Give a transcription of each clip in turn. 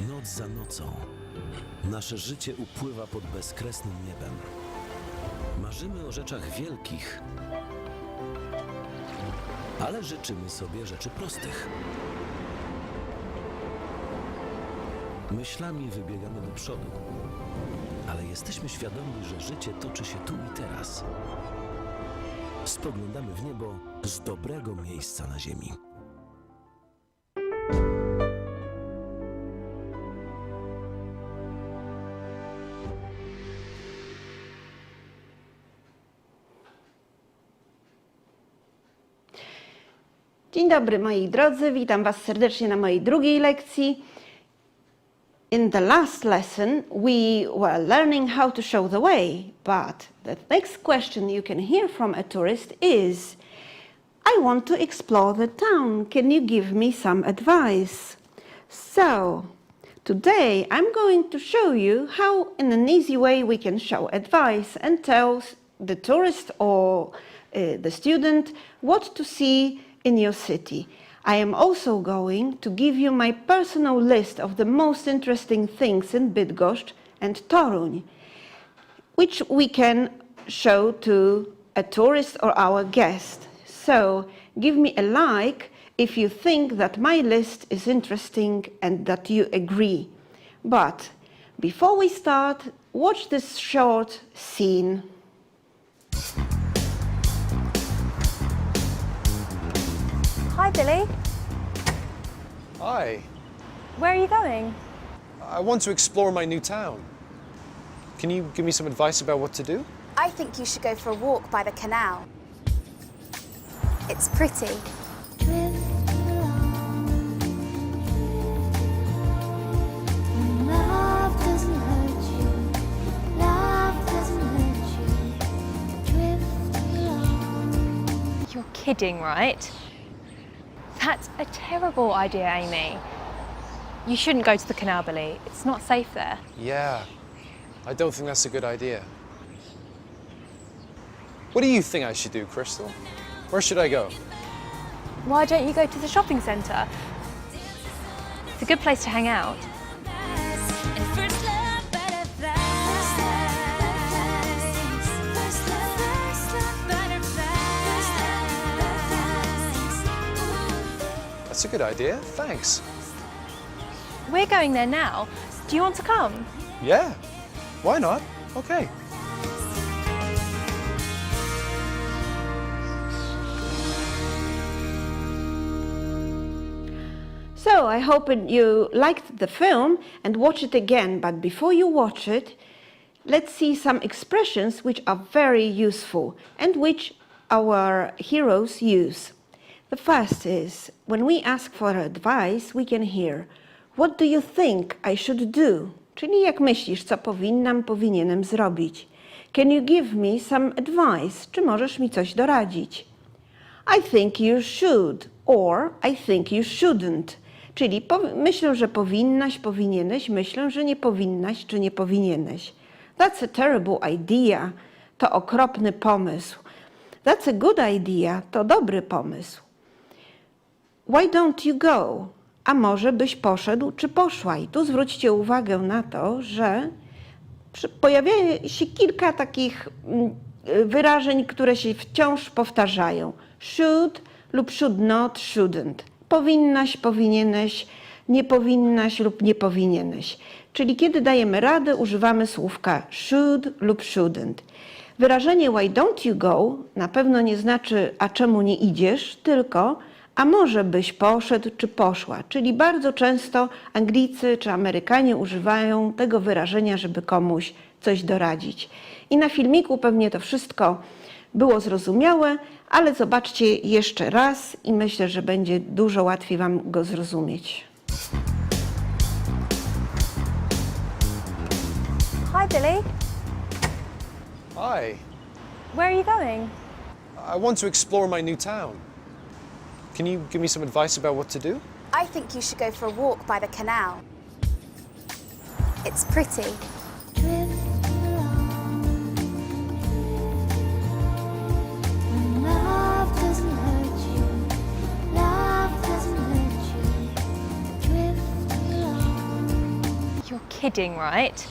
Noc za nocą nasze życie upływa pod bezkresnym niebem. Marzymy o rzeczach wielkich, ale życzymy sobie rzeczy prostych. Myślami wybiegamy do przodu, ale jesteśmy świadomi, że życie toczy się tu i teraz. Spoglądamy w niebo z dobrego miejsca na ziemi. Dzień dobry moi drodzy, witam Was serdecznie na mojej drugiej lekcji. In the last lesson we were learning how to show the way, but the next question you can hear from a tourist is, I want to explore the town, can you give me some advice? So, today I'm going to show you how in an easy way we can show advice and tell the tourist or the student what to see in your city. I am also going to give you my personal list of the most interesting things in Bydgoszcz and Toruń, which we can show to a tourist or our guest. So give me a like if you think that my list is interesting and that you agree. But before we start, watch this short scene. Hi, Billy. Hi. Where are you going? I want to explore my new town. Can you give me some advice about what to do? I think you should go for a walk by the canal. It's pretty. You're kidding, right? That's a terrible idea, Amy. You shouldn't go to the canal, Billy. It's not safe there. Yeah, I don't think that's a good idea. What do you think I should do, Crystal? Where should I go? Why don't you go to the shopping centre? It's a good place to hang out. That's a good idea, thanks. We're going there now. Do you want to come? Yeah, why not? Okay. So I hope you liked the film and watch it again, but before you watch it, let's see some expressions which are very useful and which our heroes use. The first is, when we ask for advice, we can hear, what do you think I should do? Czyli jak myślisz, co powinienem zrobić? Can you give me some advice? Czy możesz mi coś doradzić? I think you should, or I think you shouldn't. Czyli myślę, że powinnaś, powinieneś, myślę, że nie powinnaś, czy nie powinieneś. That's a terrible idea. To okropny pomysł. That's a good idea. To dobry pomysł. Why don't you go? A może byś poszedł czy poszła? I tu zwróćcie uwagę na to, że pojawia się kilka takich wyrażeń, które się wciąż powtarzają. Should lub should not, shouldn't. Powinnaś, powinieneś, nie powinnaś lub nie powinieneś. Czyli kiedy dajemy radę, używamy słówka should lub shouldn't. Wyrażenie why don't you go na pewno nie znaczy a czemu nie idziesz, tylko a może byś poszedł czy poszła. Czyli bardzo często Anglicy czy Amerykanie używają tego wyrażenia, żeby komuś coś doradzić. I na filmiku pewnie to wszystko było zrozumiałe, ale zobaczcie jeszcze raz i myślę, że będzie dużo łatwiej Wam go zrozumieć. Hi, Billy. Hi. Where are you going? I want to explore my new town. Can you give me some advice about what to do? I think you should go for a walk by the canal. It's pretty. kidding, right?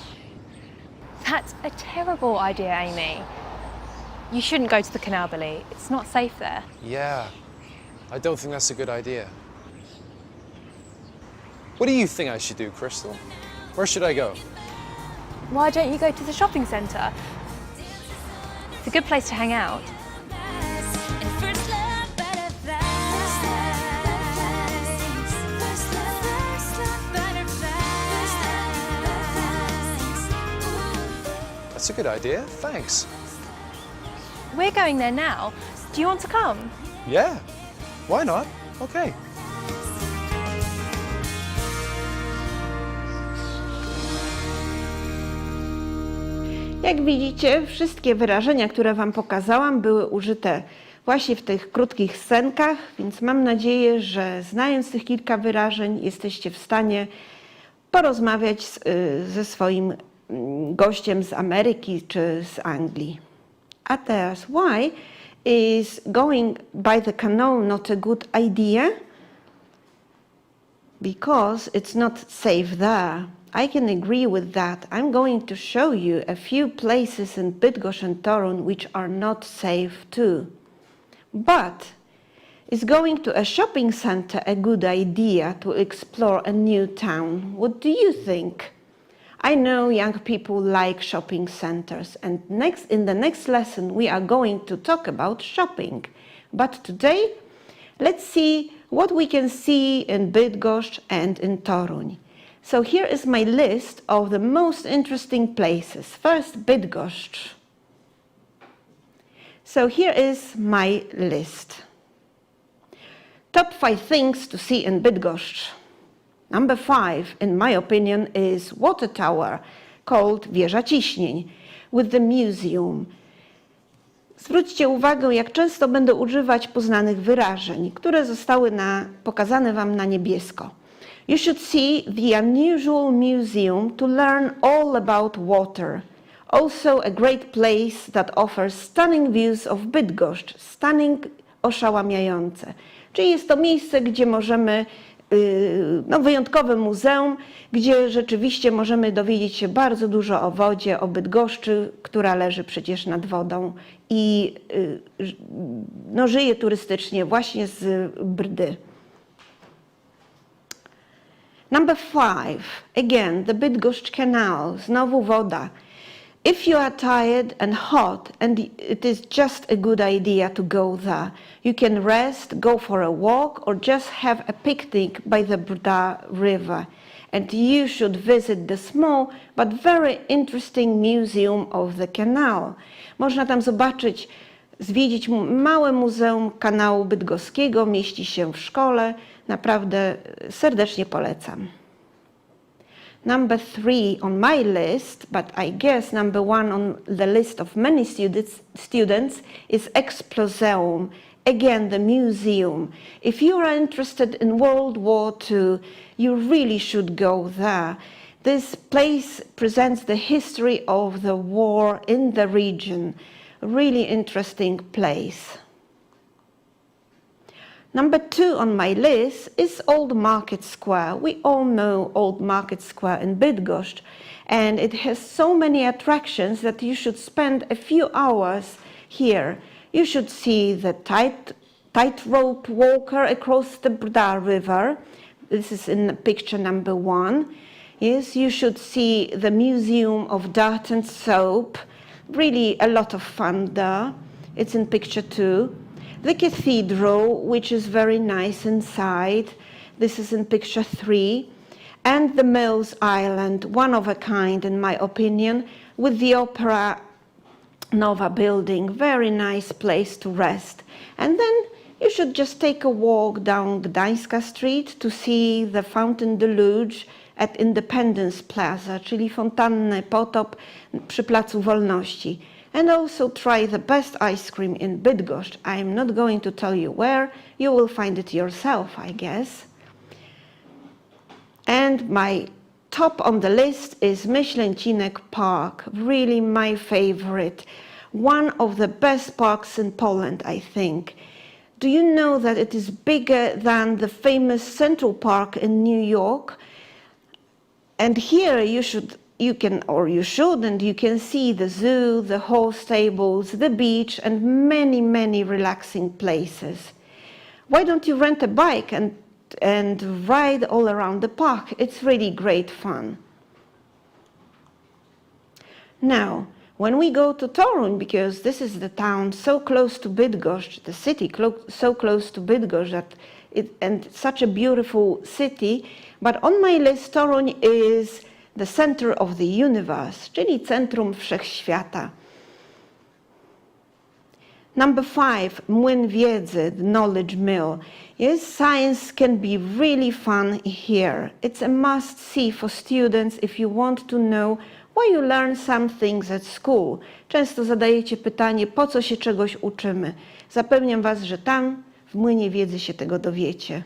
That's a terrible idea, Amy. You shouldn't go to the canal, Billy. It's not safe there. Yeah, I don't think that's a good idea. What do you think I should do, Crystal? Where should I go? Why don't you go to the shopping centre? It's a good place to hang out. That's a good idea, thanks. We're going there now. Do you want to come? Yeah, why not? Okay. Jak widzicie, wszystkie wyrażenia, które Wam pokazałam, były użyte właśnie w tych krótkich scenkach, więc mam nadzieję, że znając tych kilka wyrażeń, jesteście w stanie porozmawiać ze swoim gościem z Ameryki czy z Anglii. A teraz, why is going by the canal not a good idea? Because it's not safe there. I can agree with that. I'm going to show you a few places in Bydgoszcz and Toruń which are not safe too. But is going to a shopping center a good idea to explore a new town? What do you think? I know young people like shopping centers, and in the next lesson we are going to talk about shopping. But today, let's see what we can see in Bydgoszcz and in Toruń. So here is my list of the most interesting places. First, Bydgoszcz. So here is my list. Top 5 things to see in Bydgoszcz. Number 5, in my opinion, is water tower, called wieża ciśnień, with the museum. Zwróćcie uwagę, jak często będę używać poznanych wyrażeń, które zostały pokazane Wam na niebiesko. You should see the unusual museum to learn all about water. Also a great place that offers stunning views of Bydgoszcz. Stunning, oszałamiające. Czyli jest to miejsce, gdzie możemy, wyjątkowe muzeum, gdzie rzeczywiście możemy dowiedzieć się bardzo dużo o wodzie, o Bydgoszczy, która leży przecież nad wodą i żyje turystycznie właśnie z brdy. Number 5, again, the Bydgoszcz Canal, znowu woda. If you are tired and hot and it is just a good idea to go there, you can rest, go for a walk or just have a picnic by the Brda River. And you should visit the small but very interesting Museum of the Canal. Można tam zwiedzić małe Muzeum Kanału Bydgoskiego, mieści się w szkole. Naprawdę serdecznie polecam. Number 3 on my list, but I guess number 1 on the list of many students is Exploseum. Again, the museum. If you are interested in World War II, you really should go there. This place presents the history of the war in the region. Really interesting place. Number 2 on my list is Old Market Square. We all know Old Market Square in Bydgoszcz, and it has so many attractions that you should spend a few hours here. You should see the tightrope walker across the Brda River. This is in picture number 1. Yes, you should see the Museum of Dirt and Soap. Really a lot of fun there. It's in picture 2. The cathedral, which is very nice inside. This is in picture 3. And the Mills Island, one of a kind in my opinion, with the Opera Nova building. Very nice place to rest. And then you should just take a walk down Gdańska Street to see the Fountain de Luge at Independence Plaza, czyli fontanny potop przy Placu Wolności. And also try the best ice cream in Bydgoszcz. I'm not going to tell you where, you will find it yourself, I guess. And my top on the list is Myślęcinek Park, really my favorite. One of the best parks in Poland, I think. Do you know that it is bigger than the famous Central Park in New York? And here you should and you can see the zoo, the horse stables, the beach, and many, many relaxing places. Why don't you rent a bike and ride all around the park? It's really great fun. Now, when we go to Toruń, because this is the town so close to Bydgoszcz, the city so close to Bydgoszcz, and such a beautiful city, but on my list Toruń is the center of the universe, czyli centrum wszechświata. Number 5, młyn wiedzy, the knowledge mill. Yes, science can be really fun here. It's a must-see for students if you want to know why you learn some things at school. Często zadajecie pytanie, po co się czegoś uczymy. Zapewniam was, że tam w młynie wiedzy się tego dowiecie.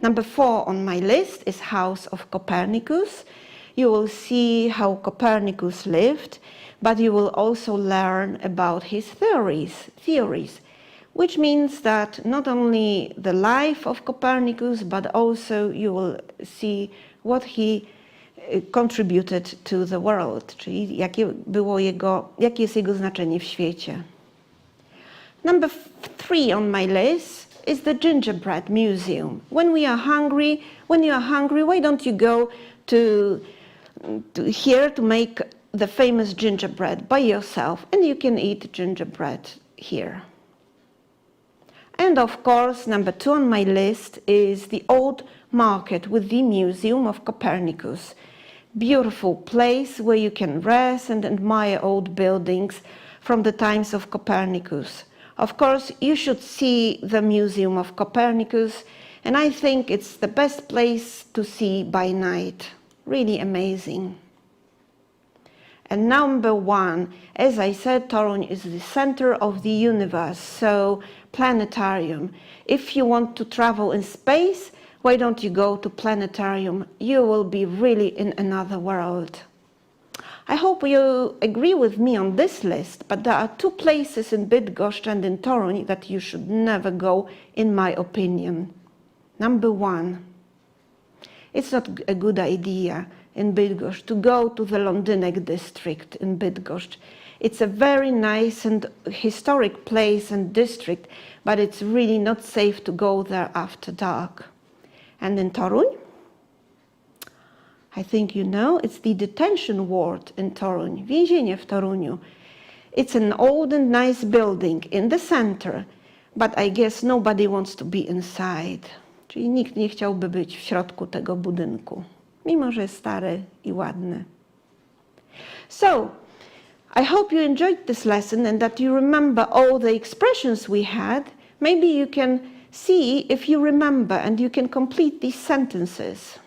Number 4 on my list is House of Copernicus. You will see how Copernicus lived, but you will also learn about his theories, which means that not only the life of Copernicus, but also you will see what he contributed to the world, czyli jakie jest jego znaczenie w świecie. Number 3 on my list is the Gingerbread Museum. When you are hungry, why don't you go to here to make the famous gingerbread by yourself, and you can eat gingerbread here. And of course, number 2 on my list is the old market with the Museum of Copernicus. Beautiful place where you can rest and admire old buildings from the times of Copernicus. Of course, you should see the Museum of Copernicus, and I think it's the best place to see by night. Really amazing. And number 1, as I said, Toruń is the center of the universe, so planetarium. If you want to travel in space, why don't you go to planetarium? You will be really in another world. I hope you agree with me on this list, but there are 2 places in Bydgoszcz and in Toruń that you should never go, in my opinion. Number 1, it's not a good idea in Bydgoszcz to go to the Londynek district in Bydgoszcz. It's a very nice and historic place and district, but it's really not safe to go there after dark. And in Toruń, I think you know, it's the detention ward in Toruń, więzienie w Toruniu. It's an old and nice building in the center, but I guess nobody wants to be inside. Czyli nikt nie chciałby być w środku tego budynku, mimo że jest stary i ładny. So, I hope you enjoyed this lesson and that you remember all the expressions we had. Maybe you can see if you remember and you can complete these sentences.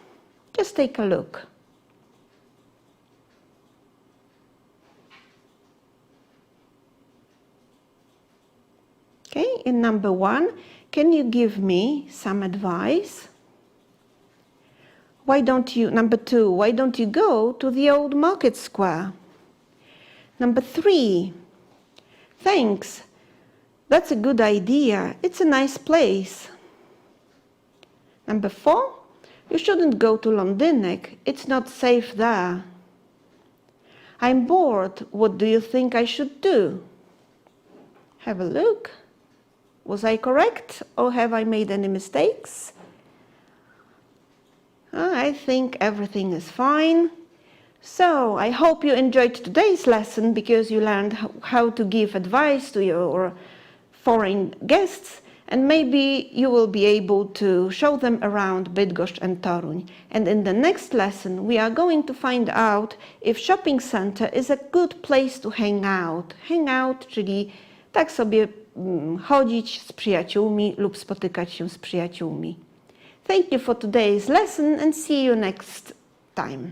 Just take a look. Okay, in number 1, can you give me some advice? Number 2, why don't you go to the old market square? Number 3, thanks, that's a good idea, it's a nice place. Number 4, you shouldn't go to Londynek, it's not safe there. I'm bored, what do you think I should do? Have a look. Was I correct, or have I made any mistakes? I think everything is fine. So, I hope you enjoyed today's lesson because you learned how to give advice to your foreign guests, and maybe you will be able to show them around Bydgoszcz and Toruń. And in the next lesson, we are going to find out if shopping center is a good place to hang out. Hang out, czyli tak sobie chodzić z przyjaciółmi lub spotykać się z przyjaciółmi. Thank you for today's lesson and see you next time.